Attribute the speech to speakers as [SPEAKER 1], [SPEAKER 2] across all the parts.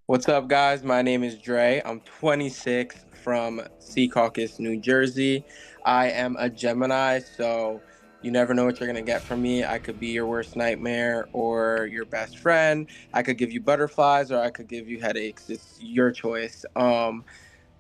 [SPEAKER 1] What's up, guys? My name is Dre. I'm 26 from Secaucus, New Jersey. I am a Gemini, so you never know what you're going to get from me. I could be your worst nightmare or your best friend. I could give you butterflies or I could give you headaches. It's your choice. I'm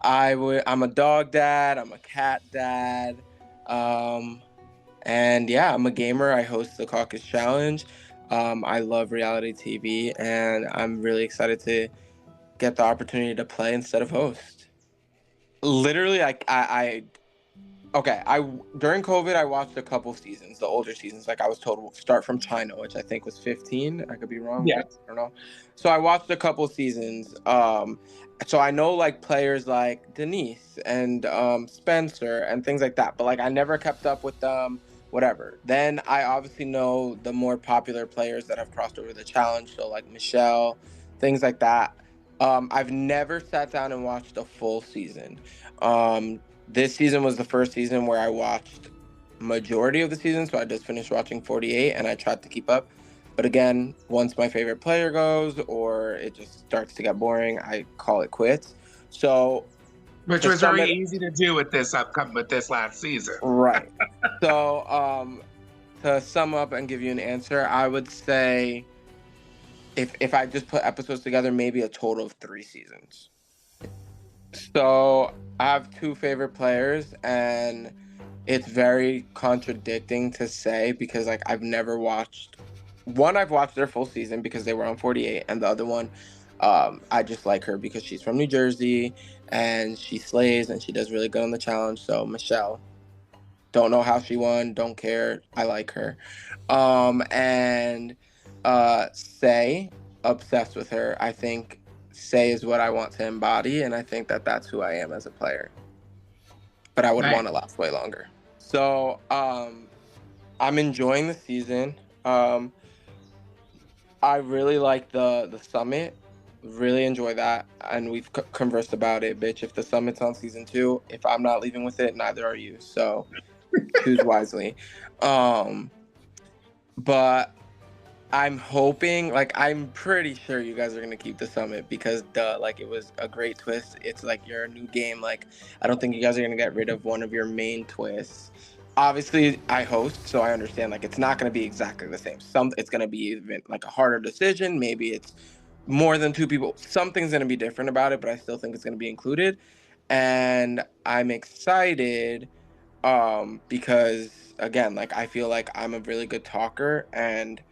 [SPEAKER 1] a dog dad, I'm a cat dad. Um, and yeah, I'm a gamer. I host the Caucus Challenge. I love reality TV, and I'm really excited to get the opportunity to play instead of host. Literally, okay. During COVID, I watched a couple seasons, the older seasons. Like I was told, start from China, which I think was 15. I could be wrong.
[SPEAKER 2] Yeah.
[SPEAKER 1] I don't know. So I watched a couple seasons. So I know like players like Denise and Spencer and things like that. But like I never kept up with them. Whatever. Then I obviously know the more popular players that have crossed over the challenge. So like Michelle, things like that. I've never sat down and watched a full season. This season was the first season where I watched majority of the season, so I just finished watching 48 and I tried to keep up. But again, once my favorite player goes or it just starts to get boring, I call it quits. So
[SPEAKER 2] Which
[SPEAKER 1] to
[SPEAKER 2] was
[SPEAKER 1] sum
[SPEAKER 2] very
[SPEAKER 1] it
[SPEAKER 2] easy to do with this last season.
[SPEAKER 1] right. So to sum up and give you an answer, I would say if I just put episodes together, maybe a total of 3 seasons. So I have two favorite players, and it's very contradicting to say because like I've never watched one. I've watched their full season because they were on 48, and the other one, I just like her because she's from New Jersey and she slays and she does really good on the challenge. So Michelle, don't know how she won, don't care. I like her. And Say, obsessed with her. I think Say is what I want to embody, and I think that that's who I am as a player. But I would
[SPEAKER 2] Right.
[SPEAKER 1] want to last way longer. So I'm enjoying the season. Um, I really like the summit. Really enjoy that, and we've conversed about it, bitch. If the summit's on season 2, if I'm not leaving with it, neither are you. So choose wisely. Um, but I'm hoping, like, I'm pretty sure you guys are gonna keep the summit because, duh, like, it was a great twist. It's like you're a new game. Like, I don't think you guys are gonna get rid of one of your main twists. Obviously, I host, so I understand. Like, it's not gonna be exactly the same. It's gonna be even like a harder decision. Maybe it's more than two people. Something's gonna be different about it, but I still think it's gonna be included. And I'm excited because again, like I feel like I'm a really good talker, and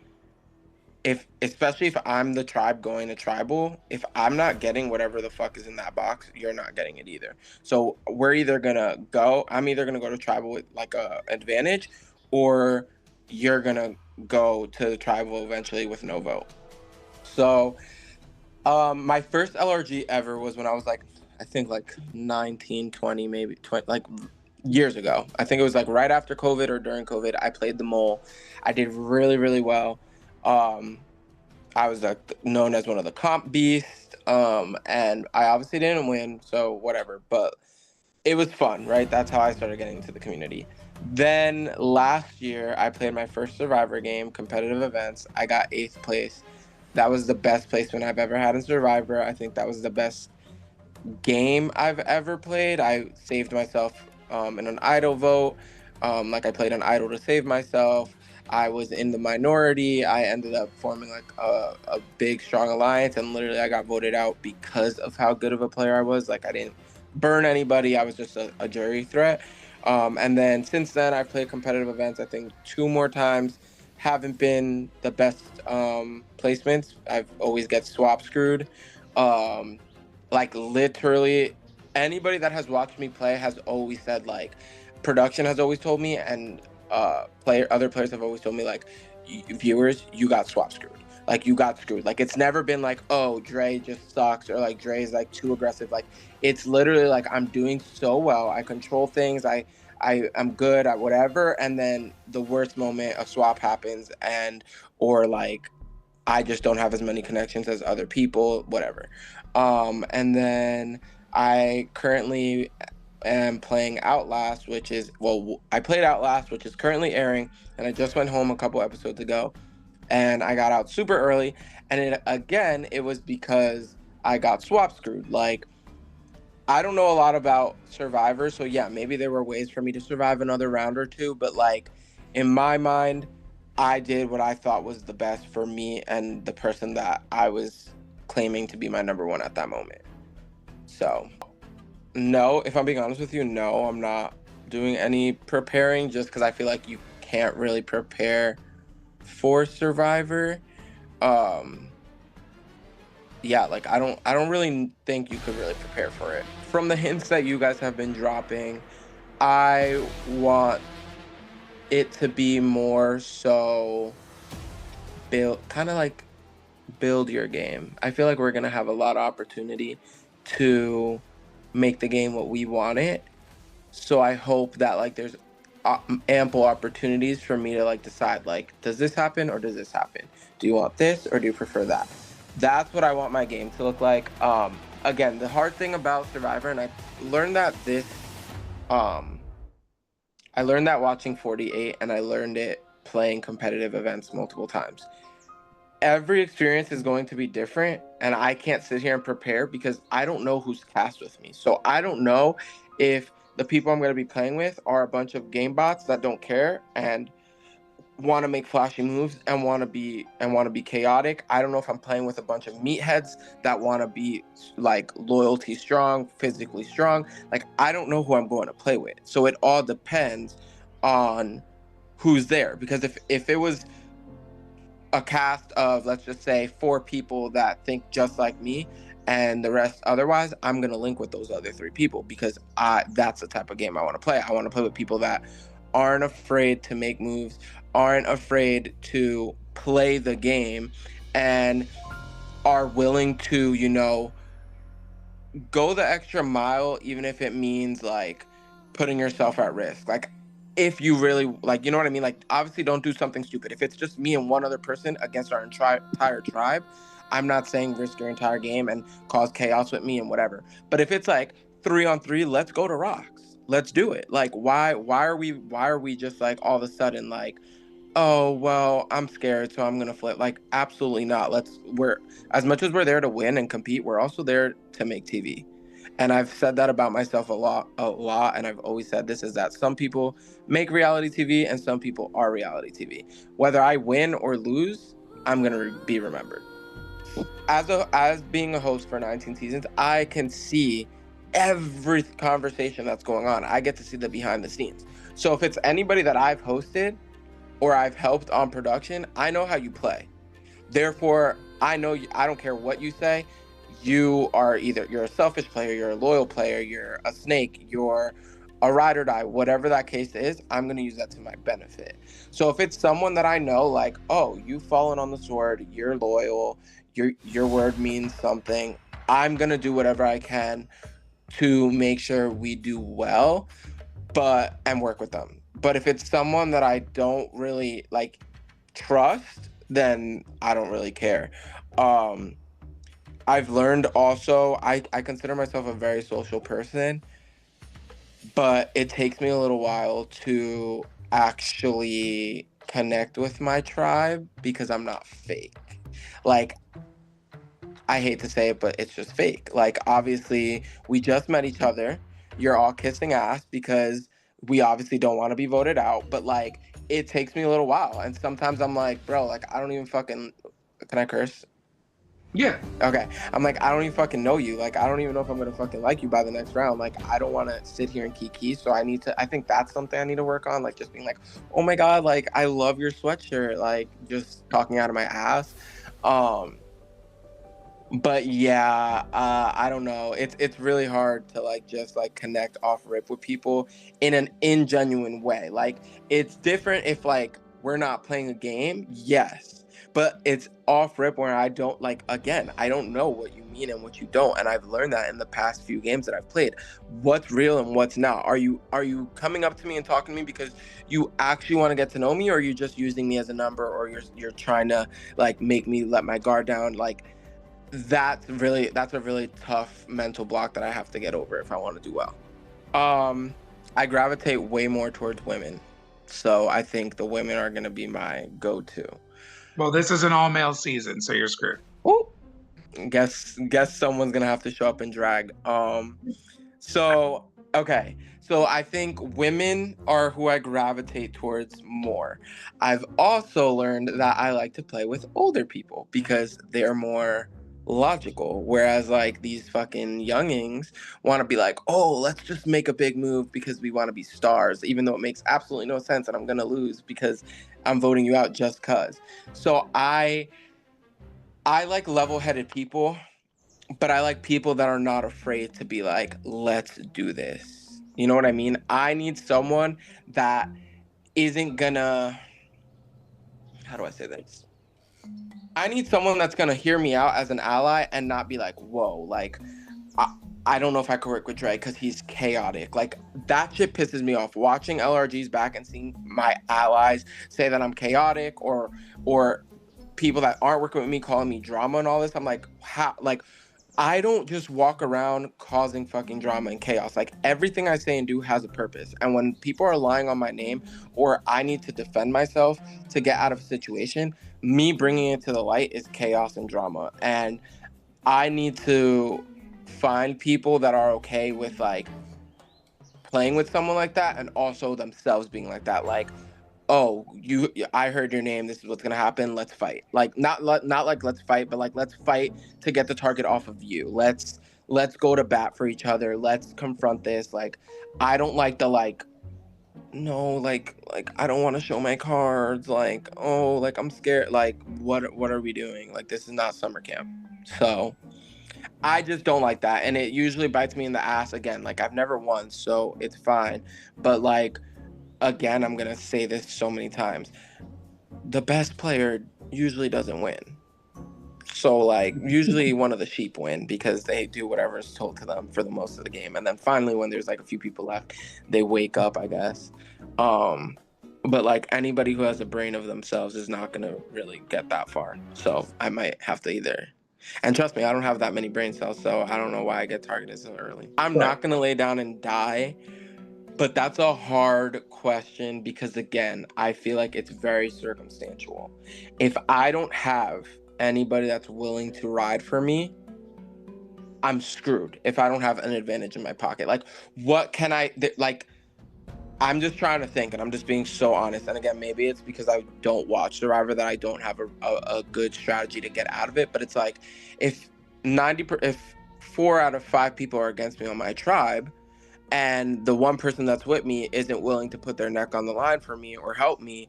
[SPEAKER 1] if especially if I'm the tribe going to tribal, if I'm not getting whatever the fuck is in that box, you're not getting it either. So I'm either gonna go to tribal with like a advantage, or you're gonna go to the tribal eventually with no vote. So my first LRG ever was when I was like, I think like 19, 20, maybe 20, like years ago. I think it was like right after COVID or during COVID. I played the mole. I did really, really well. Um, I was known as one of the comp beasts. And I obviously didn't win, so whatever. But it was fun, right? That's how I started getting into the community. Then last year, I played my first Survivor game, competitive events. I got 8th place. That was the best placement I've ever had in Survivor. I think that was the best game I've ever played. I saved myself in an idol vote. Like I played an idol to save myself. I was in the minority. I ended up forming like a big strong alliance, and literally I got voted out because of how good of a player I was. Like I didn't burn anybody. I was just a jury threat. And then since then I've played competitive events. I think 2 more times. Haven't been the best placements. I've always get swap screwed. Um, like literally anybody that has watched me play has always said like production has always told me, and other players have always told me like viewers, you got swap screwed. Like you got screwed. Like it's never been like, oh, Dre just sucks, or like Dre's like too aggressive. Like it's literally like I'm doing so well. I control things. I'm good at whatever, and then the worst moment a swap happens, and or like I just don't have as many connections as other people, whatever. And then I currently am playing Outlast, which is, well, I played Outlast, which is currently airing, and I just went home a couple episodes ago, and I got out super early. And it was because I got swap screwed. Like, I don't know a lot about Survivor, so yeah, maybe there were ways for me to survive another round or two, but like in my mind, I did what I thought was the best for me and the person that I was claiming to be my number one at that moment. So, no, if I'm being honest with you, no, I'm not doing any preparing just because I feel like you can't really prepare for Survivor. Um, yeah, like I don't really think you could really prepare for it. From the hints that you guys have been dropping, I want it to be more so build, kind of like build your game. I feel like we're gonna have a lot of opportunity to make the game what we want it. So I hope that like there's ample opportunities for me to like decide like, does this happen or does this happen? Do you want this or do you prefer that? That's what I want my game to look like. Again, the hard thing about Survivor, and learned that this um I learned that watching 48, and I learned it playing competitive events multiple times. Every experience is going to be different, and I can't sit here and prepare because I don't know who's cast with me. So I don't know if the people I'm going to be playing with are a bunch of game bots that don't care and want to make flashy moves and want to be chaotic. I don't know if I'm playing with a bunch of meatheads that want to be like loyalty strong, physically strong. Like I don't know who I'm going to play with. So it all depends on who's there, because if it was a cast of, let's just say, 4 people that think just like me and the rest otherwise, I'm going to link with those other 3 people because that's the type of game I want to play. I want to play with people that aren't afraid to make moves, aren't afraid to play the game, and are willing to, go the extra mile, even if it means like putting yourself at risk. Like, if you really like, you know what I mean? Like, obviously, don't do something stupid. If it's just me and one other person against our entire tribe, I'm not saying risk your entire game and cause chaos with me and whatever. But if it's like 3 on 3, let's go to rocks. Let's do it. Like, why are we just like all of a sudden like, oh well, I'm scared, so I'm gonna flip. Like, absolutely not. We're, as much as we're there to win and compete, we're also there to make TV. And I've said that about myself a lot, and I've always said this, is that some people make reality TV and some people are reality TV. Whether I win or lose, I'm gonna be remembered. As being a host for 19 seasons, I can see every conversation that's going on. I get to see the behind the scenes. So if it's anybody that I've hosted or I've helped on production, I know how you play. Therefore, I know I don't care what you say. You're a selfish player, you're a loyal player, you're a snake, you're a ride or die, whatever that case is, I'm going to use that to my benefit. So if it's someone that I know, like, oh, you've fallen on the sword, you're loyal, your word means something, I'm going to do whatever I can to make sure we do well, and work with them. But if it's someone that I don't really like trust, then I don't really care. Um, I've learned also, I consider myself a very social person, but it takes me a little while to actually connect with my tribe because I'm not fake. Like, I hate to say it, but it's just fake. Like, obviously, we just met each other. You're all kissing ass because we obviously don't want to be voted out. But, like, it takes me a little while. And sometimes I'm like, bro, like, I don't even fucking. Can I curse?
[SPEAKER 2] Yeah.
[SPEAKER 1] Okay. I'm like, I don't even fucking know you. Like, I don't even know if I'm going to fucking like you by the next round. Like, I don't want to sit here and kiki. So I think that's something I need to work on. Like, just being like, oh my God, like, I love your sweatshirt. Like, just talking out of my ass. Um, but yeah, I don't know. It's really hard to like just like connect off rip with people in an ingenuine way. Like, it's different if like we're not playing a game, yes, but it's off rip where I don't like, again, I don't know what you mean and what you don't, and I've learned that in the past few games that I've played. What's real and what's not? Are you coming up to me and talking to me because you actually want to get to know me, or are you just using me as a number, or you're trying to like make me let my guard down? Like, that's a really tough mental block that I have to get over if I want to do well. I gravitate way more towards women, so I think the women are gonna be my go-to.
[SPEAKER 2] Well, this is an all male season, so you're screwed.
[SPEAKER 1] Oh, Guess someone's gonna have to show up in drag. So, okay. So I think women are who I gravitate towards more. I've also learned that I like to play with older people because they're more logical. Whereas like these fucking youngings want to be like, oh, let's just make a big move because we want to be stars, even though it makes absolutely no sense and I'm gonna lose because I'm voting you out just cause. So I like level-headed people, but I like people that are not afraid to be like, let's do this. You know what I mean? I need someone that isn't gonna, how do I say this? I need someone that's gonna hear me out as an ally and not be like, whoa, like, I, I don't know if I could work with Dre because he's chaotic. Like, that shit pisses me off. Watching LRG's back and seeing my allies say that I'm chaotic or people that aren't working with me calling me drama and all this, I'm like, how? Like, I don't just walk around causing fucking drama and chaos. Like everything I say and do has a purpose. And when people are lying on my name or I need to defend myself to get out of a situation, me bringing it to the light is chaos and drama. And I need to find people that are okay with like playing with someone like that and also themselves being like that. Like, oh, I heard your name, this is what's gonna happen, let's fight. Like not like let's fight, but like let's fight to get the target off of you. Let's go to bat for each other, let's confront this. Like, I don't like the like, no, like I don't want to show my cards, like, oh, like I'm scared, like what are we doing? Like, this is not summer camp. So I just don't like that, and it usually bites me in the ass again. Like, I've never won, so it's fine, but like, again, I'm gonna say this so many times, the best player usually doesn't win. So like usually one of the sheep win because they do whatever is told to them for the most of the game. And then finally when there's like a few people left, they wake up, I guess. But like anybody who has a brain of themselves is not gonna really get that far. So I might have to either, and trust me, I don't have that many brain cells, so I don't know why I get targeted so early. I'm
[SPEAKER 2] Right.
[SPEAKER 1] not gonna lay down and die. But that's a hard question because, again, I feel like it's very circumstantial. If I don't have anybody that's willing to ride for me, I'm screwed. If I don't have an advantage in my pocket, like, what can like, I'm just trying to think and I'm just being so honest. And again, maybe it's because I don't watch Survivor that I don't have a good strategy to get out of it. But it's like, if if 4 out of 5 people are against me on my tribe, and the one person that's with me isn't willing to put their neck on the line for me or help me,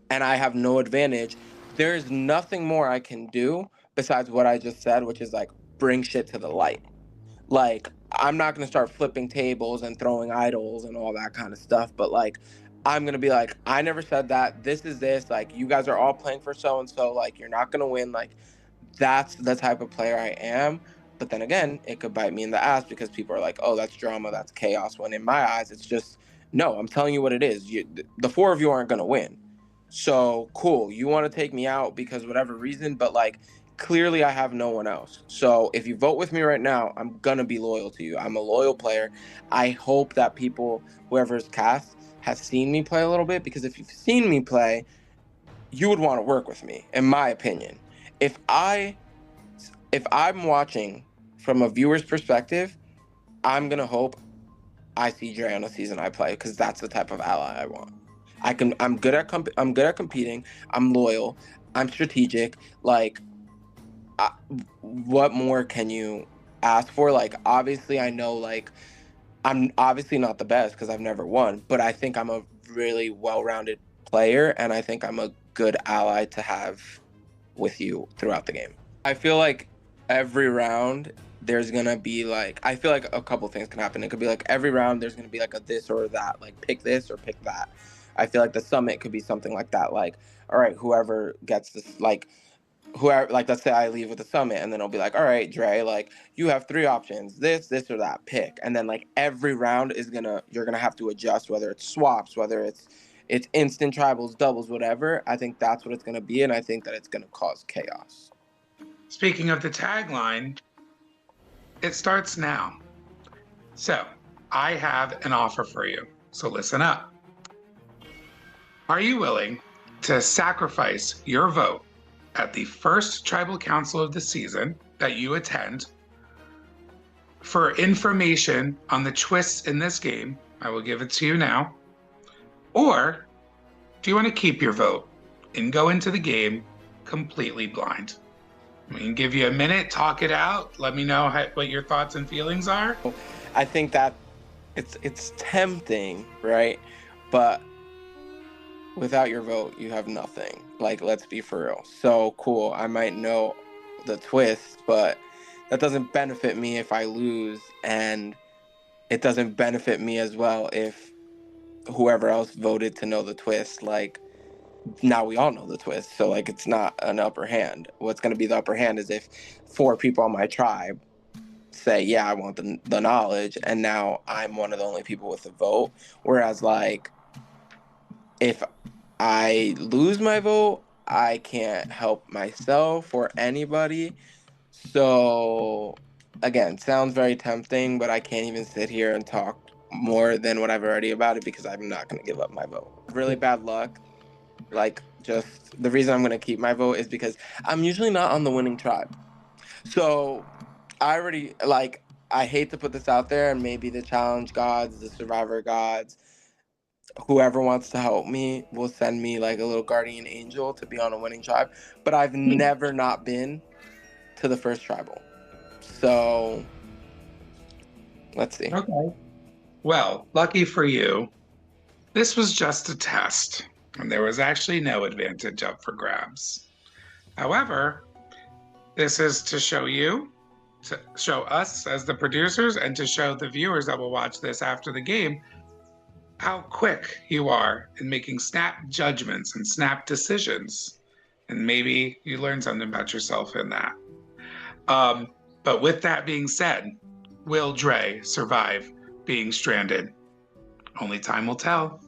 [SPEAKER 1] and I have no advantage, there's nothing more I can do besides what I just said, which is like bring shit to the light. Like, I'm not going to start flipping tables and throwing idols and all that kind of stuff, but like, I'm going to be like, I never said that. This is this. Like, you guys are all playing for so and so. Like, you're not going to win. Like, that's the type of player I am. But then again, it could bite me in the ass because people are like, oh, that's drama, that's chaos. When in my eyes, it's just, no, I'm telling you what it is. The 4 of you aren't going to win. So cool. You want to take me out because whatever reason, but like, clearly I have no one else. So if you vote with me right now, I'm going to be loyal to you. I'm a loyal player. I hope that people, whoever's cast, has seen me play a little bit, because if you've seen me play, you would want to work with me, in my opinion. If I if I'm watching from a viewer's perspective, I'm gonna hope I see Dre on a season I play, because that's the type of ally I want. I'm good at I'm good at competing. I'm loyal. I'm strategic. Like, I, what more can you ask for? Like, obviously, I know like I'm obviously not the best because I've never won, but I think I'm a really well-rounded player, and I think I'm a good ally to have with you throughout the game. I feel like every round there's gonna be like, I feel like a couple things can happen. It could be like every round there's gonna be like a this or that, like pick this or pick that. I feel like the summit could be something like that. Like, all right, whoever gets this, like whoever, like let's say I leave with the summit, and then it'll be like, all right, Dre, like you have 3 options, this or that, pick. And then like every round is you're gonna have to adjust, whether it's swaps, whether it's instant tribals, doubles, whatever. I think that's what it's gonna be, and I think that it's gonna cause chaos.
[SPEAKER 2] Speaking of the tagline, it starts now. So I have an offer for you. So listen up. Are you willing to sacrifice your vote at the first tribal council of the season, that you attend for information on the twists in this game, I will give it to you now. Or do you want to keep your vote and go into the game completely blind? We can give you a minute, talk it out. Let me know what your thoughts and feelings are.
[SPEAKER 1] I think that it's tempting, right? But without your vote, you have nothing. Like, let's be for real. So cool, I might know the twist, but that doesn't benefit me if I lose, and it doesn't benefit me as well if whoever else voted to know the twist, like, now we all know the twist. So, like, it's not an upper hand. What's going to be the upper hand is if 4 people on my tribe say, yeah, I want the knowledge, and now I'm one of the only people with a vote. Whereas, like, if I lose my vote, I can't help myself or anybody. So, again, sounds very tempting, but I can't even sit here and talk more than what I've already about it because I'm not going to give up my vote. Really bad luck. Like, just the reason I'm going to keep my vote is because I'm usually not on the winning tribe. So, I already, like, I hate to put this out there, and maybe the challenge gods, the survivor gods, whoever wants to help me will send me like a little guardian angel to be on a winning tribe. But I've never not been to the first tribal. So let's see.
[SPEAKER 2] Okay. Well, lucky for you, this was just a test, and there was actually no advantage up for grabs. However, this is to show you, to show us as the producers, and to show the viewers that will watch this after the game how quick you are in making snap judgments and snap decisions. And maybe you learn something about yourself in that. But with that being said, will Dre survive being stranded? Only time will tell.